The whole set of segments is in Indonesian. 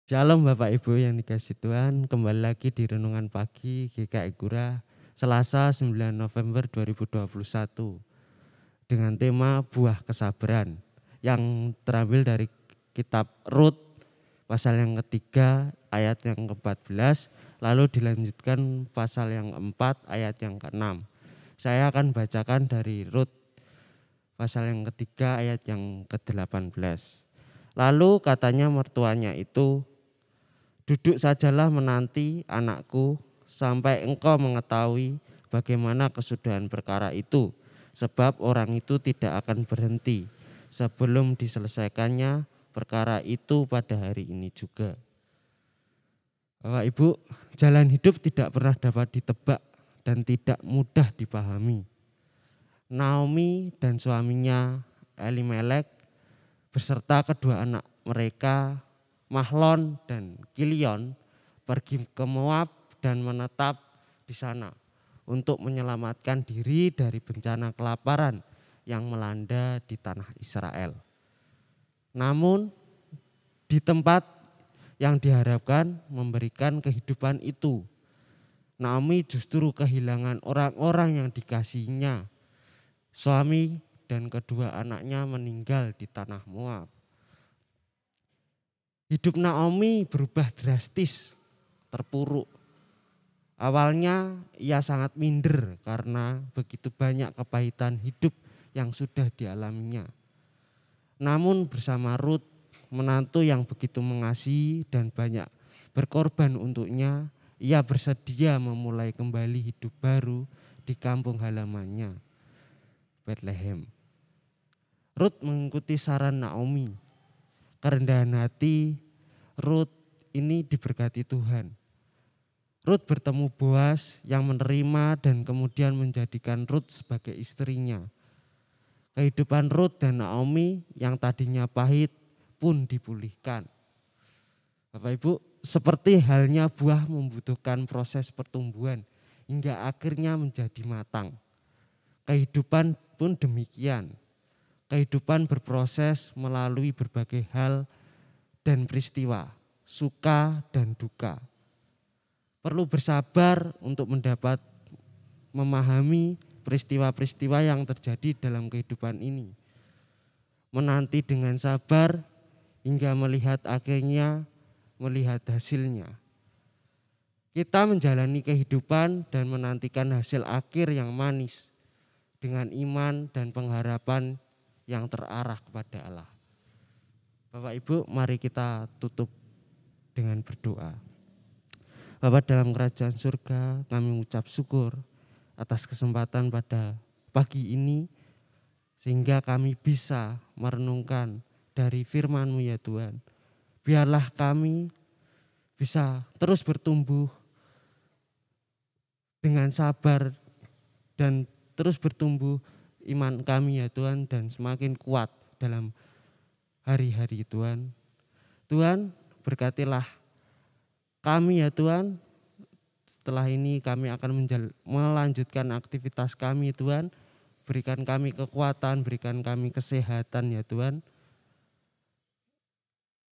Shalom Bapak Ibu yang dikasih Tuhan, kembali lagi di Renungan Pagi GKI Gura, Selasa 9 November 2021 dengan tema Buah Kesabaran yang terambil dari kitab Rut pasal yang ketiga ayat yang ke-14, lalu dilanjutkan pasal yang keempat ayat yang ke-6. Saya akan bacakan dari Rut pasal yang ketiga ayat yang ke-18. Lalu katanya mertuanya itu, "Duduk sajalah menanti anakku sampai engkau mengetahui bagaimana kesudahan perkara itu, sebab orang itu tidak akan berhenti sebelum diselesaikannya perkara itu pada hari ini juga." Bapak Ibu, jalan hidup tidak pernah dapat ditebak dan tidak mudah dipahami. Naomi dan suaminya Elimelek beserta kedua anak mereka Mahlon dan Kilion pergi ke Moab dan menetap di sana untuk menyelamatkan diri dari bencana kelaparan yang melanda di tanah Israel. Namun di tempat yang diharapkan memberikan kehidupan itu, Naomi justru kehilangan orang-orang yang dikasihinya. Suami dan kedua anaknya meninggal di tanah Moab. Hidup Naomi berubah drastis, terpuruk. Awalnya ia sangat minder karena begitu banyak kepahitan hidup yang sudah dialaminya. Namun bersama Rut, menantu yang begitu mengasihi dan banyak berkorban untuknya, ia bersedia memulai kembali hidup baru di kampung halamannya, Bethlehem. Rut mengikuti saran Naomi. Kerendahan hati Rut ini diberkati Tuhan. Rut bertemu Boas yang menerima dan kemudian menjadikan Rut sebagai istrinya. Kehidupan Rut dan Naomi yang tadinya pahit pun dipulihkan. Bapak Ibu, seperti halnya buah membutuhkan proses pertumbuhan hingga akhirnya menjadi matang. Kehidupan pun demikian. Kehidupan berproses melalui berbagai hal dan peristiwa, suka dan duka. Perlu bersabar untuk mendapat memahami peristiwa-peristiwa yang terjadi dalam kehidupan ini. Menanti dengan sabar hingga melihat akhirnya, melihat hasilnya. Kita menjalani kehidupan dan menantikan hasil akhir yang manis dengan iman dan pengharapan yang terarah kepada Allah. Bapak Ibu, mari kita tutup dengan berdoa. Bapa dalam kerajaan surga, kami mengucap syukur atas kesempatan pada pagi ini sehingga kami bisa merenungkan dari firman-Mu ya Tuhan. Biarlah kami bisa terus bertumbuh dengan sabar dan terus bertumbuh iman kami ya Tuhan dan semakin kuat dalam hari-hari Tuhan. Tuhan, berkatilah kami ya Tuhan. Setelah ini kami akan melanjutkan aktivitas kami Tuhan. Berikan kami kekuatan, berikan kami kesehatan ya Tuhan.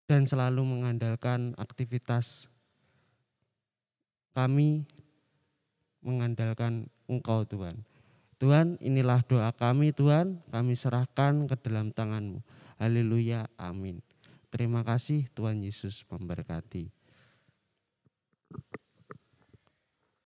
Dan selalu mengandalkan aktivitas kami, mengandalkan Engkau Tuhan. Tuhan, inilah doa kami Tuhan, kami serahkan ke dalam tangan-Mu. Haleluya, amin. Terima kasih, Tuhan Yesus memberkati.